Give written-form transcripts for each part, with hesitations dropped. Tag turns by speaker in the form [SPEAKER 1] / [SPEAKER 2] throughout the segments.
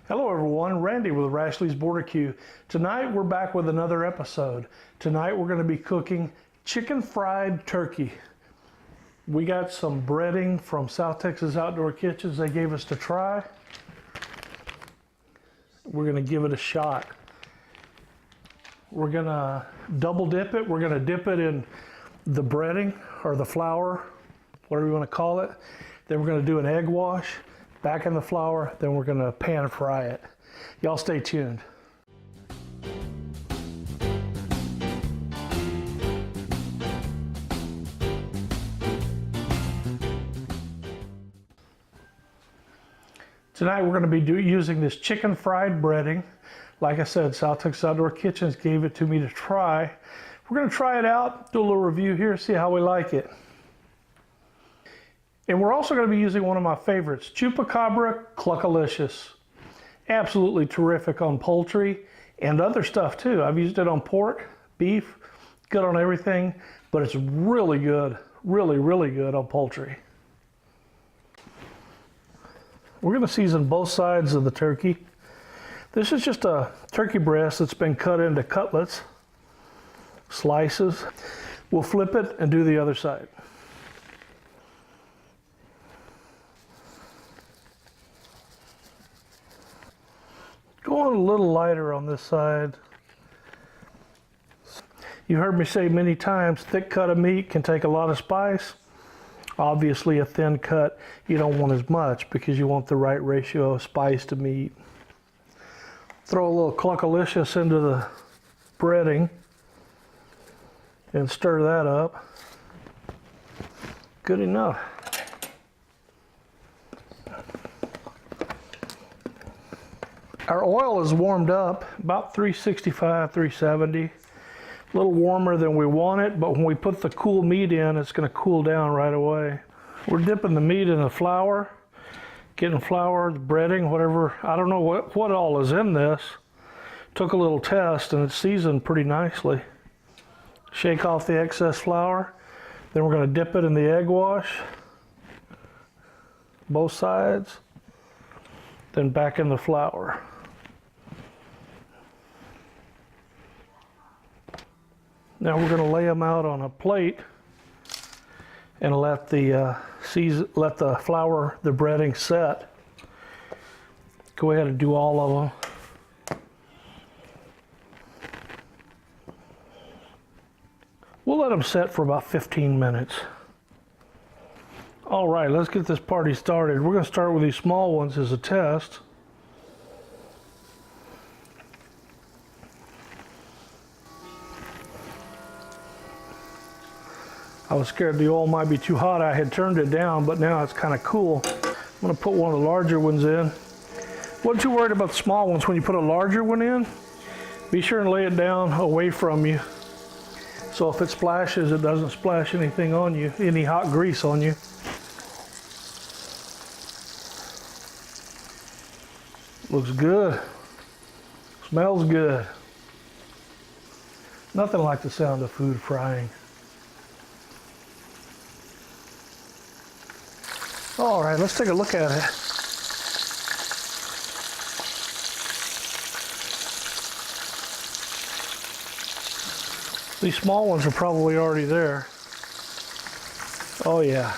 [SPEAKER 1] Hello everyone, Randy with Rashley's Barbecue. Tonight we're back with another episode. Tonight we're going to be cooking chicken fried turkey. We got some breading from South Texas Outdoor Kitchens they gave us to try. We're going to give it a shot. We're going to double dip it. We're going to dip it in the breading or the flour, whatever you want to call it. Then we're going to do an egg wash. Back in the flour, then we're going to pan fry it. Y'all stay tuned. Tonight we're going to be using this chicken fried breading. Like I said, South Texas Outdoor Kitchens gave it to me to try. We're going to try it out, do a little review here, see how we like it. And we're also going to be using one of my favorites, Chupacabra Cluckalicious. Absolutely terrific on poultry and other stuff too. I've used it on pork, beef, good on everything, but it's really good, really good on poultry. We're going to season both sides of the turkey. This is just a turkey breast that's been cut into cutlets, slices. We'll flip it and do the other side. Going a little lighter on this side. You heard me say many times, thick cut of meat can take a lot of spice. Obviously a thin cut, you don't want as much because you want the right ratio of spice to meat. Throw a little Cluckalicious into the breading and stir that up. Good enough. Our oil is warmed up, about 365, 370. A little warmer than we want it, but when we put the cool meat in, it's going to cool down right away. We're dipping the meat in the flour, getting flour, the breading, whatever. I don't know what all is in this. Took a little test and it's seasoned pretty nicely. Shake off the excess flour. Then we're going to dip it in the egg wash, both sides, then back in the flour. Now we're going to lay them out on a plate and let the flour, the breading set. Go ahead and do all of them. We'll let them set for about 15 minutes. All right, let's get this party started. We're going to start with these small ones as a test. I was scared the oil might be too hot. I had turned it down, but now it's kind of cool. I'm going to put one of the larger ones in. Wasn't too worried about the small ones. When you put a larger one in, be sure and lay it down away from you. So if it splashes, it doesn't splash anything on you, any hot grease on you. Looks good. Smells good. Nothing like the sound of food frying. All right, let's take a look at it. These small ones are probably already there. Oh yeah.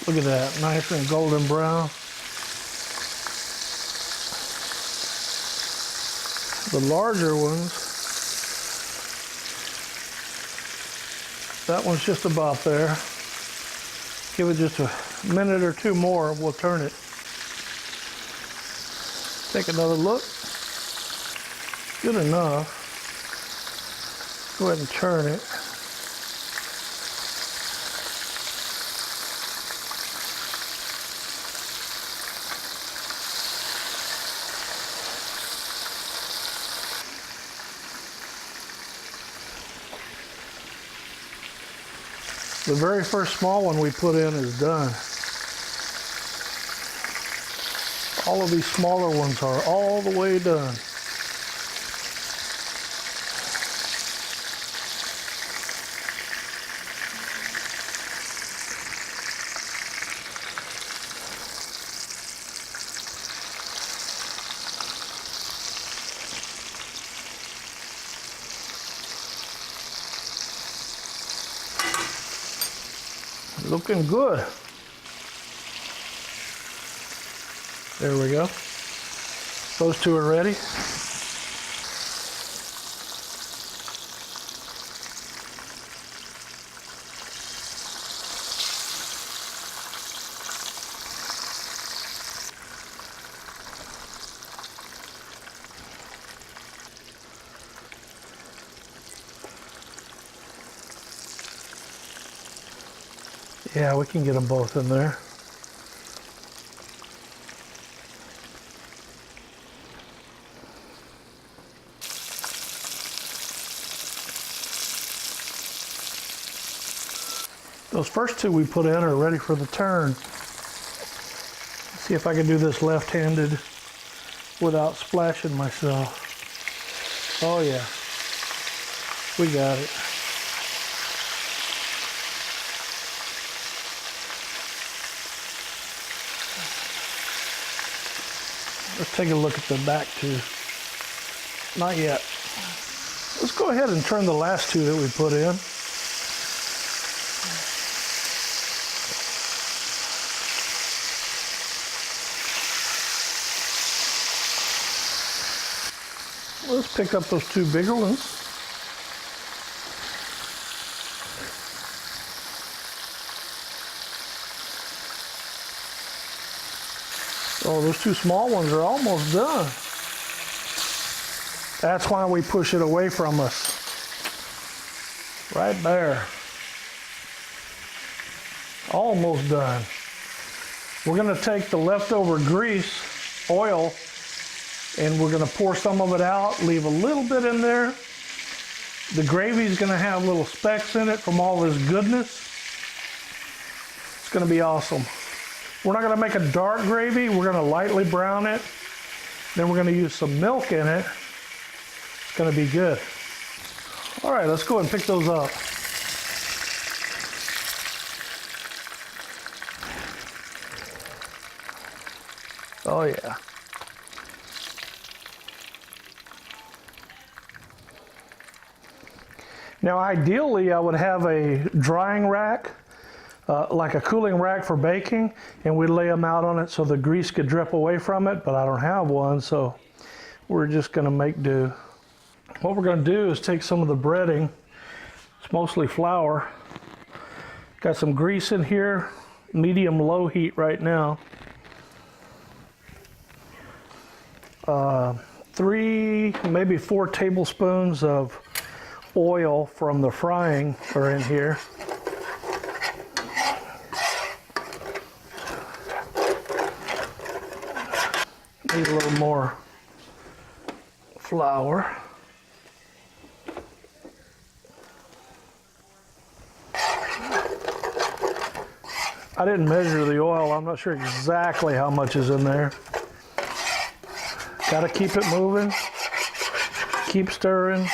[SPEAKER 1] Look at that, nice and golden brown. The larger ones, that one's just about there. Give it just a minute or two more, we'll turn it. Take another look. Good enough. Go ahead and turn it. The very first small one we put in is done. All of these smaller ones are all the way done. Looking good. There we go. Those two are ready. Yeah, we can get them both in there. Those first two we put in are ready for the turn. Let's see if I can do this left-handed without splashing myself. Oh yeah, we got it. Let's take a look at the back two. Not yet. Let's go ahead and turn the last two that we put in. Let's pick up those two bigger ones. Oh, those two small ones are almost done. That's why we push it away from us. Right there. Almost done. We're going to take the leftover grease, oil, and we're going to pour some of it out, leave a little bit in there. The gravy is going to have little specks in it from all this goodness. It's going to be awesome. We're not going to make a dark gravy. We're going to lightly brown it. Then we're going to use some milk in it. It's going to be good. All right, let's go ahead and pick those up. Oh yeah. Now ideally I would have a drying rack, like a cooling rack for baking, and we'd lay them out on it so the grease could drip away from it, but I don't have one, so we're just gonna make do. What we're gonna do is take some of the breading, it's mostly flour, got some grease in here, medium low heat right now. 3, maybe 4 tablespoons of oil from the frying are in here. Need a little more flour. I didn't measure the oil. I'm not sure exactly how much is in there. Got to keep it moving. Keep stirring.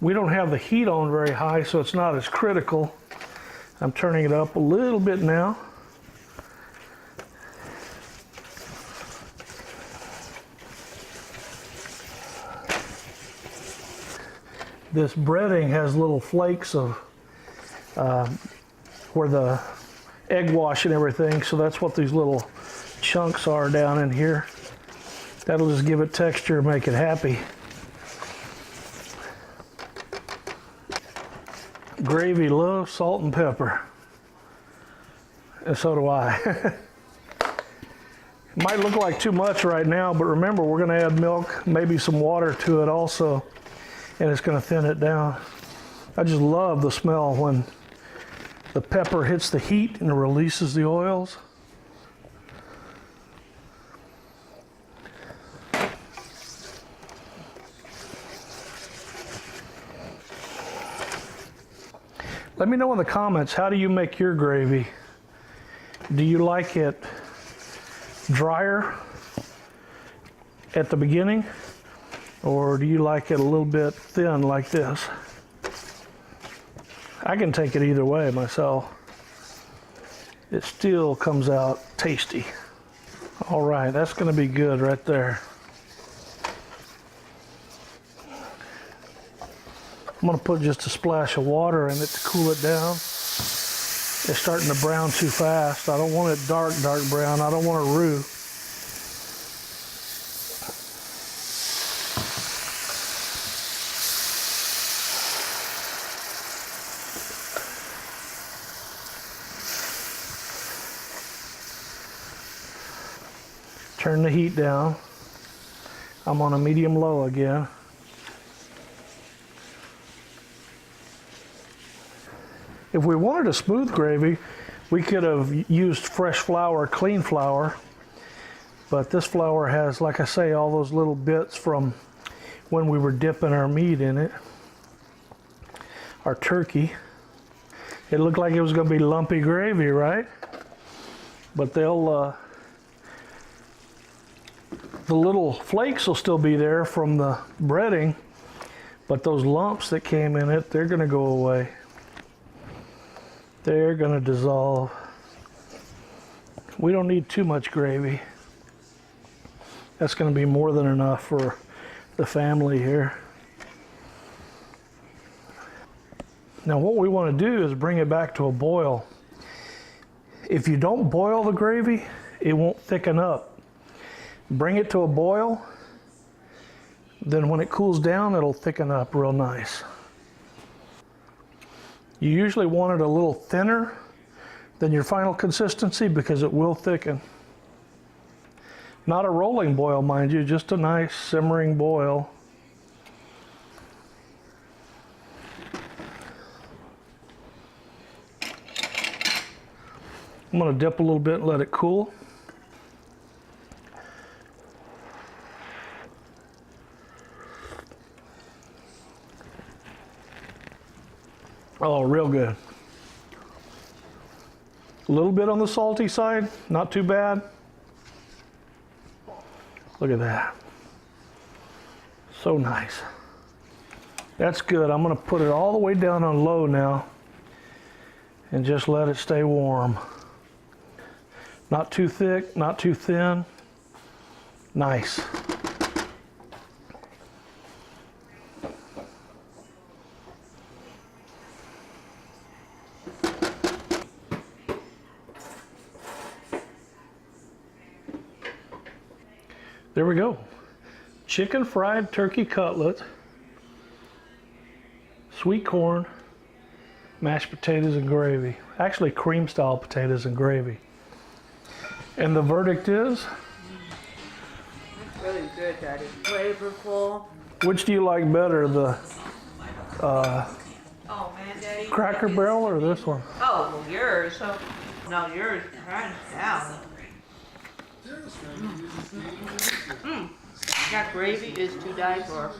[SPEAKER 1] We don't have the heat on very high, so it's not as critical. I'm turning it up a little bit now. This breading has little flakes of where the egg wash and everything, so that's what these little chunks are down in here. That'll just give it texture, make it happy. Gravy loves salt and pepper, and so do I. It might look like too much right now, but remember, we're going to add milk, maybe some water to it also, and it's going to thin it down. I just love the smell when the pepper hits the heat and releases the oils. Let me know in the comments, how do you make your gravy? Do you like it drier at the beginning, or do you like it a little bit thin like this? I can take it either way myself. It still comes out tasty. All right, that's gonna be good right there. I'm gonna put just a splash of water in it to cool it down. It's starting to brown too fast. I don't want it dark brown. I don't want it roux. Turn the heat down. I'm on a medium-low again. If we wanted a smooth gravy, we could have used fresh flour, clean flour. But this flour has, like I say, all those little bits from when we were dipping our meat in it. Our turkey. It looked like it was going to be lumpy gravy, right? But the little flakes will still be there from the breading, but those lumps that came in it, they're gonna go away. They're gonna dissolve. We don't need too much gravy. That's gonna be more than enough for the family here. Now what we wanna do is bring it back to a boil. If you don't boil the gravy, it won't thicken up. Bring it to a boil, then when it cools down, it'll thicken up real nice. You usually want it a little thinner than your final consistency because it will thicken. Not a rolling boil, mind you, just a nice simmering boil. I'm going to dip a little bit and let it cool. Oh, real good. A little bit on the salty side, not too bad. Look at that. So nice. That's good. I'm going to put it all the way down on low now and just let it stay warm. Not too thick, not too thin. Nice. There we go. Chicken fried turkey cutlet, sweet corn, mashed potatoes and gravy. Actually cream style potatoes and gravy. And the verdict is?
[SPEAKER 2] It's really good, Daddy. Flavorful.
[SPEAKER 1] Which do you like better, the
[SPEAKER 2] Oh man, Daddy.
[SPEAKER 1] Cracker Barrel or this one?
[SPEAKER 2] Oh, well, yours. So, no, yours. Hands down. That gravy is to die for.